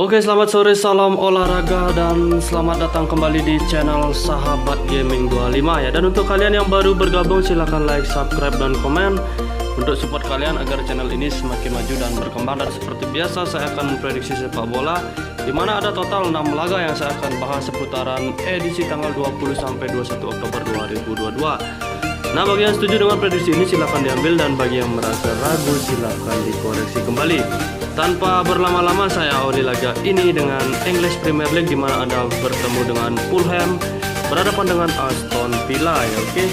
Oke, selamat sore, salam olahraga dan selamat datang kembali di channel Sahabat Gaming 25 ya. Dan untuk kalian yang baru bergabung silahkan like, subscribe dan komen untuk support kalian agar channel ini semakin maju dan berkembang. Dan seperti biasa saya akan memprediksi sepak bola di mana ada total 6 laga yang saya akan bahas seputaran edisi tanggal 20 sampai 21 Oktober 2022. Nah, bagi yang setuju dengan prediksi ini silahkan diambil, dan bagi yang merasa ragu silahkan dikoreksi kembali. Tanpa berlama-lama saya awali laga ini dengan English Premier League, di mana Anda bertemu dengan Fulham berhadapan dengan Aston Villa ya. Oke.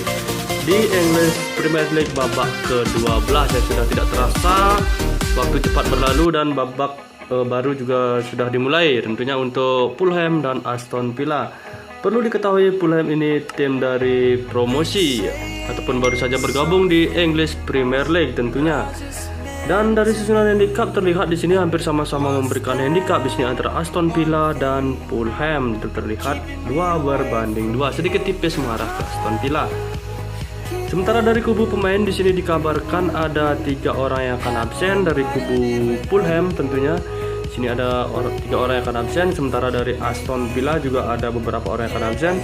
Di English Premier League babak ke-12 ya, sudah tidak terasa waktu cepat berlalu dan babak baru juga sudah dimulai tentunya untuk Fulham dan Aston Villa. Perlu diketahui Fulham ini tim dari promosi ya, ataupun baru saja bergabung di English Premier League tentunya. Dan dari susunan handicap terlihat di sini hampir sama-sama memberikan handicap di sini antara Aston Villa dan Fulham. Itu terlihat 2-2, sedikit tipis mengarah ke Aston Villa. Sementara dari kubu pemain di sini dikabarkan ada 3 orang yang akan absen dari kubu Fulham tentunya. Di sini ada 3 orang yang akan absen, sementara dari Aston Villa juga ada beberapa orang yang akan absen,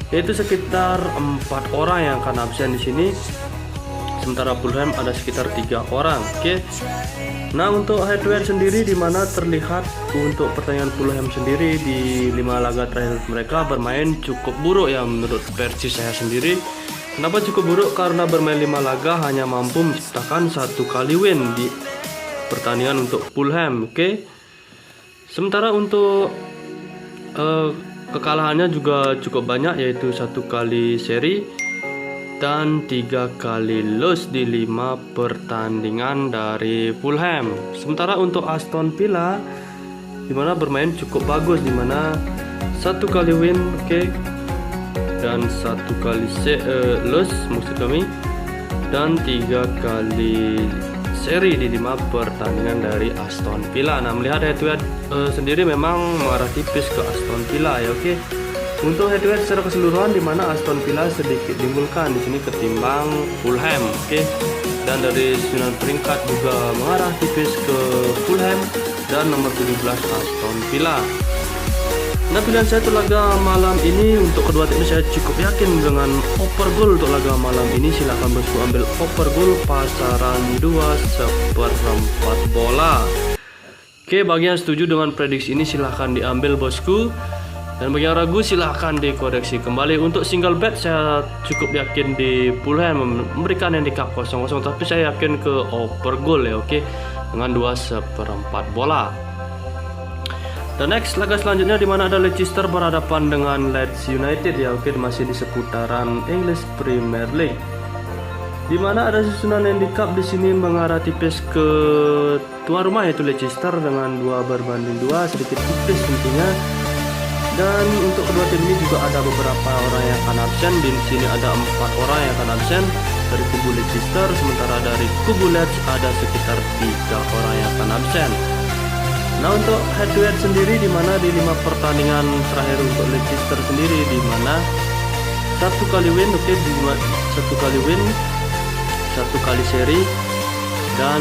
yaitu sekitar 4 orang yang akan absen di sini. Sementara Fulham ada sekitar 3 orang. Oke. Nah, untuk head to head sendiri di mana terlihat untuk pertandingan Fulham sendiri di 5 laga terakhir mereka bermain cukup buruk ya menurut versi saya sendiri. Kenapa cukup buruk? Karena bermain 5 laga hanya mampu menciptakan 1 kali win di pertandingan untuk Fulham. Oke. Sementara untuk kekalahannya juga cukup banyak, yaitu 1 kali seri dan 3 kali loss di 5 pertandingan dari Fulham. Sementara untuk Aston Villa dimana bermain cukup bagus, dimana 1 kali win, oke, dan 1 kali loss maksud kami, dan 3 kali seri di 5 pertandingan dari Aston Villa. Nah, melihat head to head sendiri memang mengarah tipis ke Aston Villa ya. Oke. Untuk head to head secara keseluruhan di mana Aston Villa sedikit diunggulkan di sini ketimbang Fulham. Oke. Dan dari susunan peringkat juga mengarah tipis ke Fulham dan nomor 17 Aston Villa. Nah, pilihan saya untuk laga malam ini untuk kedua tim saya cukup yakin dengan over goal untuk laga malam ini. Silahkan bosku ambil over goal pasaran 2/4 bola. Oke, bagi yang setuju dengan prediksi ini silahkan diambil bosku, dan bagi yang ragu silahkan dikoreksi kembali. Untuk single bet saya cukup yakin di Fulham memberikan handicap 0-0, tapi saya yakin ke over goal ya. Oke, dengan 2/4 bola. Dan next laga selanjutnya di mana ada Leicester berhadapan dengan Leeds United ya. Oke, masih di seputaran English Premier League. Di mana ada susunan handicap di sini mengarah tipis ke tuan rumah yaitu Leicester dengan 2/2, sedikit tipis tentunya. Dan untuk kedua tim ini juga ada beberapa orang yang akan absen. Di sini ada 4 orang yang akan absen dari kubu Leicester, sementara dari kubu Leeds ada sekitar 3 orang yang akan absen. Nah, untuk head to head sendiri di mana di 5 pertandingan terakhir untuk Leicester sendiri di mana 1 kali win, oke, 1 kali win, 1 kali seri dan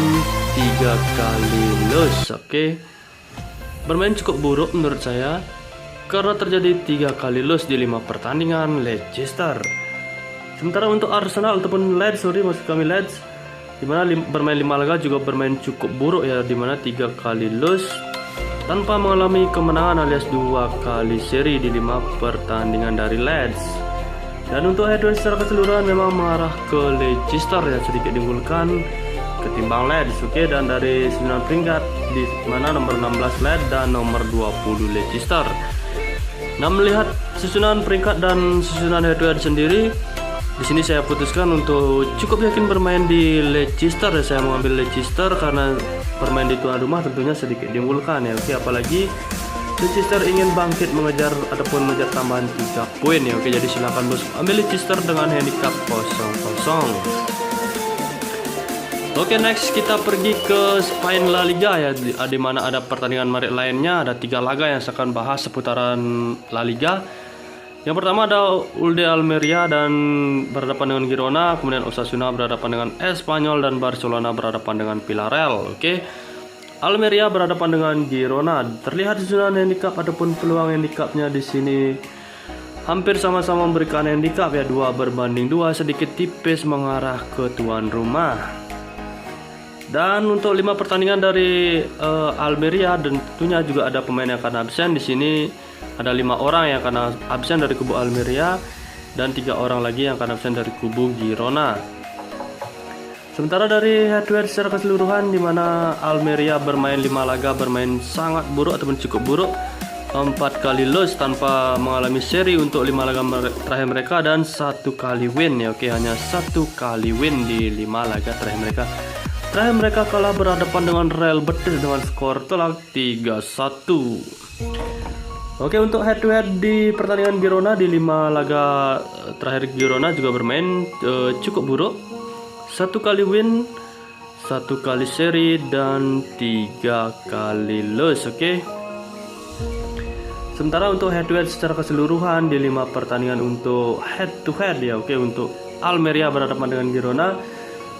3 kali loss. Oke. Bermain cukup buruk menurut saya karena terjadi 3 kali loss di 5 pertandingan Leicester. Sementara untuk Arsenal ataupun Leeds, maksud kami Leeds, dimana bermain 5 laga juga bermain cukup buruk ya, dimana 3 kali loss tanpa mengalami kemenangan alias 2 kali seri di 5 pertandingan dari Leeds. Dan untuk head to head secara keseluruhan memang mengarah ke Leicester ya, sedikit diunggulkan ketimbang Leeds. Oke, dan dari 9 peringkat di mana nomor 16 Leeds dan nomor 20 Leicester. Nah, melihat susunan peringkat dan susunan head to head sendiri, di sini saya putuskan untuk cukup yakin bermain di Leicester ya. Saya mengambil Leicester karena bermain di tuan rumah tentunya sedikit diunggulkan ya. Oke, apalagi Leicester ingin bangkit mengejar ataupun mengejar tambahan 3 poin ya. Oke, jadi silakan bos ambil Leicester dengan handicap 0-0. Oke, next kita pergi ke Spain La Liga ya, di mana ada pertandingan menarik lainnya. Ada 3 laga yang saya akan bahas seputaran La Liga. Yang pertama ada Ulde Almeria dan berhadapan dengan Girona, kemudian Osasuna berhadapan dengan Espanyol dan Barcelona berhadapan dengan Villarreal. Oke. Almeria berhadapan dengan Girona. Terlihat susunan handicap ataupun peluang handicapnya di sini hampir sama-sama memberikan handicap ya, 2/2, sedikit tipis mengarah ke tuan rumah. Dan untuk 5 pertandingan dari Almeria, dan tentunya juga ada pemain yang akan absen di sini. Ada 5 orang yang akan absen dari kubu Almeria dan 3 orang lagi yang akan absen dari kubu Girona. Sementara dari head to head secara keseluruhan, di mana Almeria bermain 5 laga bermain sangat buruk ataupun cukup buruk, 4 kali loss tanpa mengalami seri untuk 5 laga terakhir mereka dan 1 kali win ya. Oke, hanya 1 kali win di 5 laga terakhir mereka. Terakhir mereka kalah berhadapan dengan Real Betis dengan skor telak 3-1. Oke, untuk head to head di pertandingan Girona, di 5 laga terakhir Girona juga bermain cukup buruk. 1 kali win, 1 kali seri, dan 3 kali loss. Oke. Sementara untuk head to head secara keseluruhan di 5 pertandingan untuk head to head ya, oke, untuk Almeria berhadapan dengan Girona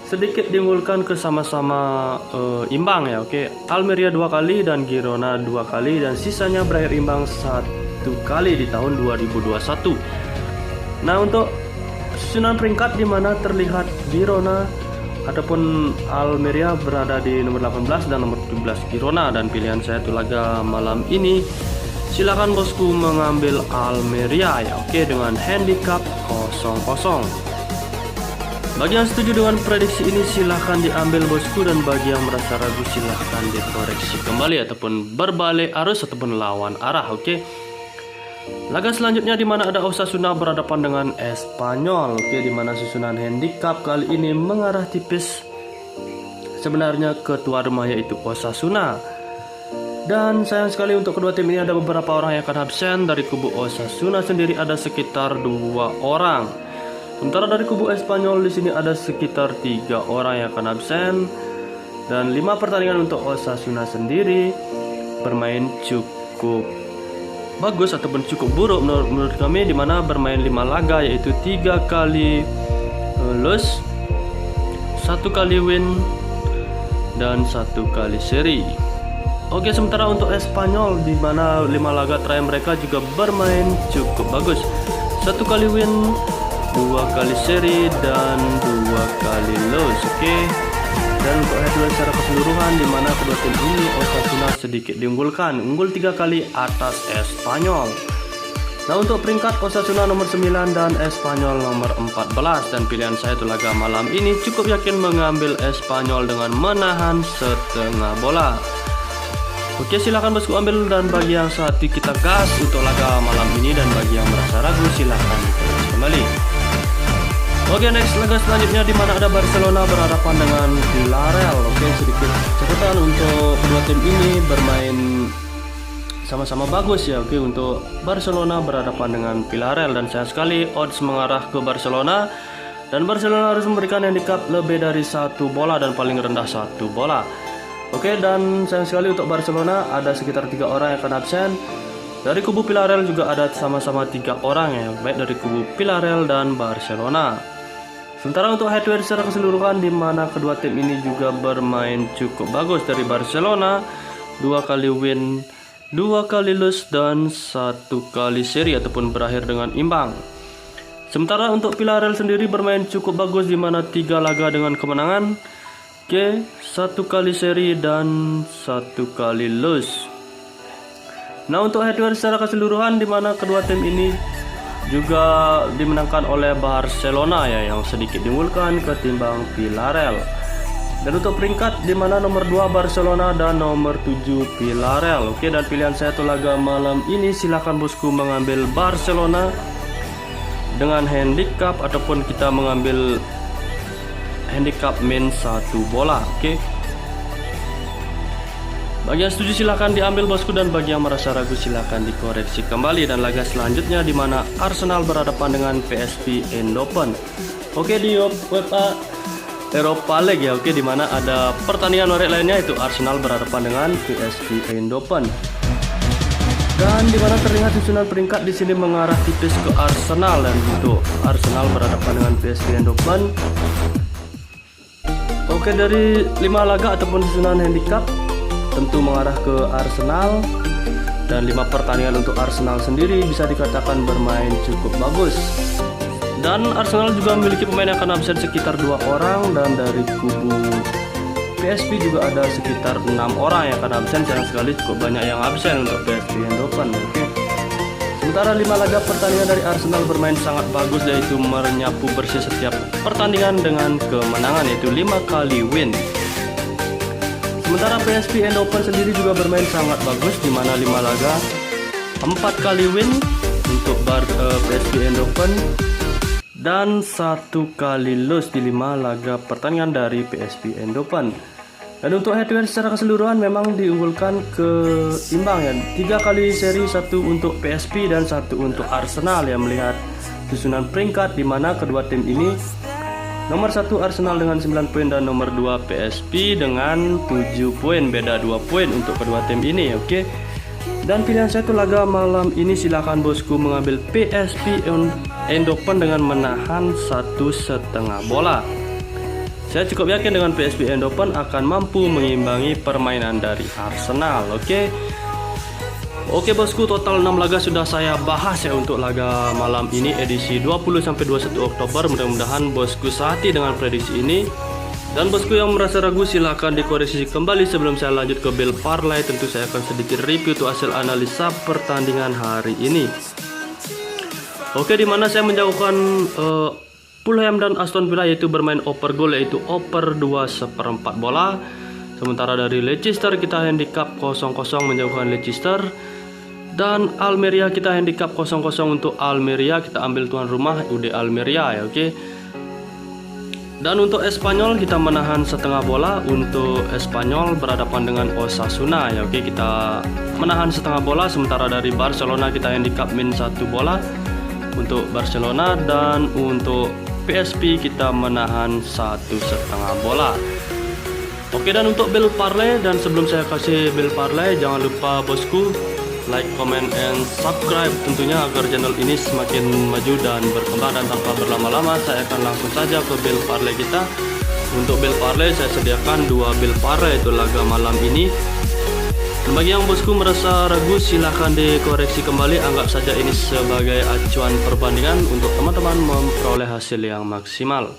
sedikit diunggulkan ke sama-sama imbang ya, oke. Almeria 2 kali dan Girona 2 kali, dan sisanya berakhir imbang 1 kali di tahun 2021. Nah, untuk susunan peringkat di mana terlihat Girona ataupun Almeria berada di nomor 18 dan nomor 17 Girona, dan pilihan saya itu laga malam ini silakan bosku mengambil Almeria ya, oke, dengan handicap 0-0. Bagi yang setuju dengan prediksi ini silahkan diambil bosku, dan bagi yang merasa ragu silahkan dikoreksi kembali ataupun berbalik arus ataupun lawan arah. Oke. Laga selanjutnya di mana ada Osasuna berhadapan dengan Espanyol. Oke, di mana susunan handicap kali ini mengarah tipis sebenarnya ke tuan rumah yaitu Osasuna. Dan sayang sekali untuk kedua tim ini ada beberapa orang yang akan absen. Dari kubu Osasuna sendiri ada sekitar 2 orang. Sementara dari kubu Espanyol di sini ada sekitar 3 orang yang akan absen. Dan 5 pertandingan untuk Osasuna sendiri bermain cukup bagus ataupun cukup buruk menurut kami, di mana bermain 5 laga yaitu 3 kali loss, 1 kali win, dan 1 kali seri. Oke, sementara untuk Espanyol di mana 5 laga terakhir mereka juga bermain cukup bagus, 1 kali win, 2 kali seri, dan 2 kali loss. Oke. Dan untuk head to head secara keseluruhan di mana kedua tim ini Osasuna sedikit diunggulkan, unggul 3 kali atas Espanyol. Nah, untuk peringkat Osasuna nomor 9 dan Espanyol nomor 14, dan pilihan saya itu laga malam ini cukup yakin mengambil Espanyol dengan menahan setengah bola. Oke, silakan bosku ambil, dan bagi yang saat kita gas untuk laga malam ini, dan bagi yang merasa ragu silakan kembali. Oke, next laga selanjutnya di mana ada Barcelona berhadapan dengan Villarreal. Oke, sedikit catatan untuk kedua tim ini bermain sama-sama bagus ya. Oke, untuk Barcelona berhadapan dengan Villarreal, dan sayang sekali odds mengarah ke Barcelona, dan Barcelona harus memberikan handicap lebih dari 1 bola dan paling rendah 1 bola. Oke, dan sayang sekali untuk Barcelona ada sekitar 3 orang yang akan absen. Dari kubu Villarreal juga ada sama-sama 3 orang ya, baik dari kubu Villarreal dan Barcelona. Sementara untuk head to head secara keseluruhan di mana kedua tim ini juga bermain cukup bagus. Dari Barcelona 2 kali win, 2 kali loss, dan 1 kali seri ataupun berakhir dengan imbang. Sementara untuk Villarreal sendiri bermain cukup bagus di mana 3 laga dengan kemenangan, oke, 1 kali seri dan 1 kali loss. Nah, untuk head to head secara keseluruhan di mana kedua tim ini juga dimenangkan oleh Barcelona ya, yang sedikit diunggulkan ketimbang Villarreal. Dan untuk peringkat di mana nomor 2 Barcelona dan nomor 7 Villarreal. Oke, dan pilihan saya tuh laga malam ini silakan bosku mengambil Barcelona dengan handicap ataupun kita mengambil handicap min 1 bola. Oke. Bagi yang setuju silahkan diambil bosku, dan bagi yang merasa ragu silahkan dikoreksi kembali. Dan laga selanjutnya di mana Arsenal berhadapan dengan PSV Eindhoven. Oke, di UEFA Europa League ya, oke, di mana ada pertandingan menarik lainnya yaitu Arsenal berhadapan dengan PSV Eindhoven. Dan di mana terlihat susunan peringkat di sini mengarah tipis ke Arsenal, dan untuk Arsenal berhadapan dengan PSV Eindhoven. Oke, dari 5 laga ataupun susunan handicap tentu mengarah ke Arsenal. Dan 5 pertandingan untuk Arsenal sendiri bisa dikatakan bermain cukup bagus. Dan Arsenal juga memiliki pemain yang akan absen sekitar 2 orang, dan dari kubu PSV juga ada sekitar 6 orang yang akan absen. Sayang sekali cukup banyak yang absen untuk PSV Eindhoven. Sementara 5 laga pertandingan dari Arsenal bermain sangat bagus, yaitu menyapu bersih setiap pertandingan dengan kemenangan, yaitu 5 kali win. Sementara PSV Eindhoven sendiri juga bermain sangat bagus, di mana 5 laga 4 kali win untuk PSV Eindhoven dan 1 kali lose di 5 laga pertandingan dari PSV Eindhoven. Dan untuk head to head secara keseluruhan memang diunggulkan keimbang ya. 3 kali seri, 1 untuk PSV dan 1 untuk Arsenal, yang melihat susunan peringkat di mana kedua tim ini nomor 1 Arsenal dengan 9 poin dan nomor 2 PSV dengan 7 poin, beda 2 poin untuk kedua tim ini. Oke. Dan pilihan saya itu laga malam ini, silakan bosku mengambil PSV Eindhoven dengan menahan 1,5 bola. Saya cukup yakin dengan PSV Eindhoven akan mampu mengimbangi permainan dari Arsenal. Oke bosku, total 6 laga sudah saya bahas ya untuk laga malam ini edisi 20-21 Oktober. Mudah-mudahan bosku sehati dengan prediksi ini. Dan bosku yang merasa ragu silahkan dikoreksi kembali. Sebelum saya lanjut ke Bill Parlay, tentu saya akan sedikit review untuk hasil analisa pertandingan hari ini. Oke, dimana saya menjauhkan Fulham dan Aston Villa yaitu bermain over goal, yaitu over 2/4 bola. Sementara dari Leicester kita handicap 0-0 menjauhkan Leicester. Dan Almeria kita handicap 0-0 untuk Almeria, kita ambil tuan rumah UD Almeria ya. Oke. Dan untuk Espanyol kita menahan 0,5 bola untuk Espanyol berhadapan dengan Osasuna ya. Oke, kita menahan 0,5 bola. Sementara dari Barcelona kita handicap -1 bola untuk Barcelona, dan untuk PSV kita menahan 1,5 bola. Oke, dan untuk Bill Parlay, dan sebelum saya kasih Bill Parlay, jangan lupa bosku like, comment, and subscribe tentunya agar channel ini semakin maju dan berkembang. Dan tanpa berlama-lama saya akan langsung saja ke Bill Parlay kita. Untuk Bill Parlay saya sediakan 2 Bill Parlay itu laga malam ini. Dan bagi yang bosku merasa ragu silahkan dikoreksi kembali, anggap saja ini sebagai acuan perbandingan untuk teman-teman memperoleh hasil yang maksimal.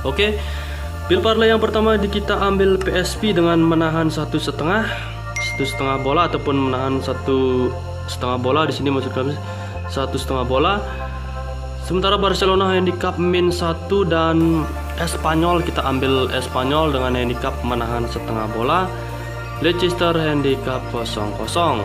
Oke, Bill Parlay yang pertama kita ambil PSV dengan menahan 1,5 bola ataupun menahan 1,5 bola. Di sini maksud kami 1,5 bola. Sementara Barcelona handicap -1 dan Espanyol kita ambil Espanyol dengan handicap menahan 0,5 bola. Leicester handicap 0-0.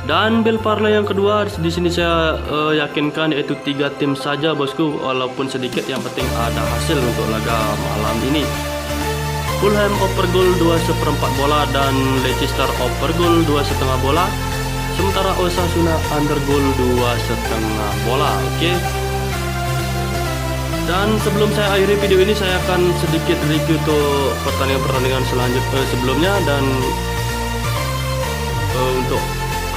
Dan Bill Parlay yang kedua di sini saya yakinkan yaitu 3 tim saja bosku, walaupun sedikit yang penting ada hasil untuk laga malam ini. Fulham over goal 2/4 bola dan Leicester over goal 2,5 bola. Sementara Osasuna under goal 2,5 bola. Oke. Dan sebelum saya akhiri video ini, saya akan sedikit review untuk pertandingan selanjutnya sebelumnya. Dan untuk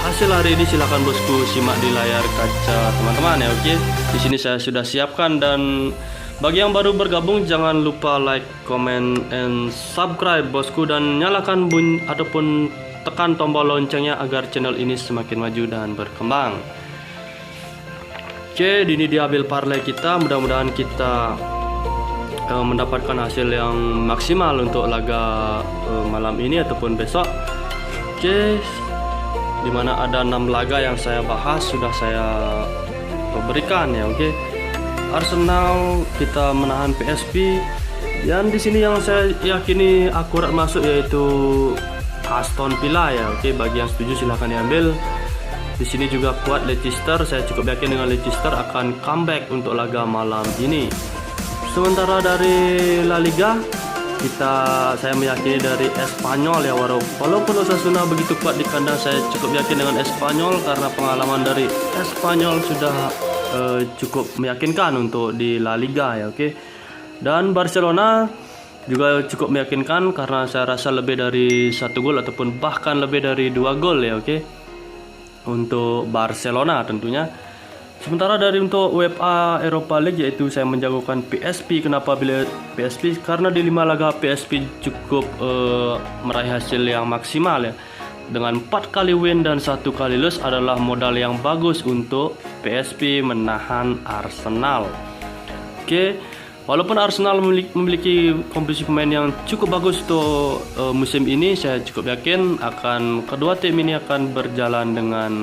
hasil hari ini silahkan bosku simak di layar kaca teman-teman ya. Oke, di sini saya sudah siapkan. Dan bagi yang baru bergabung jangan lupa like, comment, and subscribe bosku, dan nyalakan bunyi ataupun tekan tombol loncengnya agar channel ini semakin maju dan berkembang. Oke, ini dia Bill Parlay kita. Mudah-mudahan kita mendapatkan hasil yang maksimal untuk laga malam ini ataupun besok. Oke, dimana ada 6 laga yang saya bahas sudah saya berikan ya. Oke, Arsenal kita menahan PSV. Dan di sini yang saya yakini akurat masuk yaitu Aston Villa ya. Oke, bagi yang setuju silahkan diambil. Di sini juga kuat Leicester, saya cukup yakin dengan Leicester akan comeback untuk laga malam ini. Sementara dari La Liga saya meyakini dari Espanyol ya, walaupun Osasuna begitu kuat di kandang, saya cukup yakin dengan Espanyol karena pengalaman dari Espanyol sudah cukup meyakinkan untuk di La Liga ya. Oke. Dan Barcelona juga cukup meyakinkan karena saya rasa lebih dari 1 gol ataupun bahkan lebih dari 2 gol ya. Oke. Untuk Barcelona tentunya. Sementara dari untuk UEFA Europa League, yaitu saya menjagokan PSP. Kenapa pilih PSP? Karena di 5 laga PSP cukup meraih hasil yang maksimal ya. Dengan 4 kali win dan 1 kali lose adalah modal yang bagus untuk PSP menahan Arsenal. Oke, walaupun Arsenal memiliki komposisi pemain yang cukup bagus untuk musim ini, saya cukup yakin akan kedua tim ini akan berjalan dengan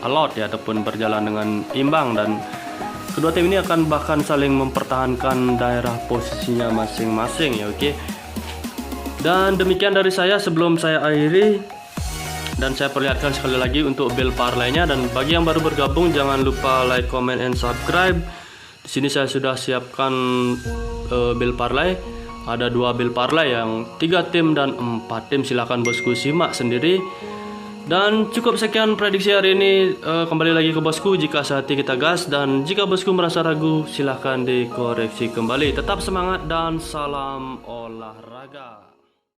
alot ya, ataupun berjalan dengan imbang, dan kedua tim ini akan bahkan saling mempertahankan daerah posisinya masing-masing ya. Oke. Dan demikian dari saya sebelum saya akhiri, dan saya perlihatkan sekali lagi untuk build parlay-nya. Dan bagi yang baru bergabung, jangan lupa like, comment, and subscribe. Di sini saya sudah siapkan build parlay. Ada 2 build parlay yang 3 tim dan 4 tim. Silahkan bosku simak sendiri. Dan cukup sekian prediksi hari ini. Kembali lagi ke bosku, jika sehati kita gas. Dan jika bosku merasa ragu, silahkan dikoreksi kembali. Tetap semangat dan salam olahraga.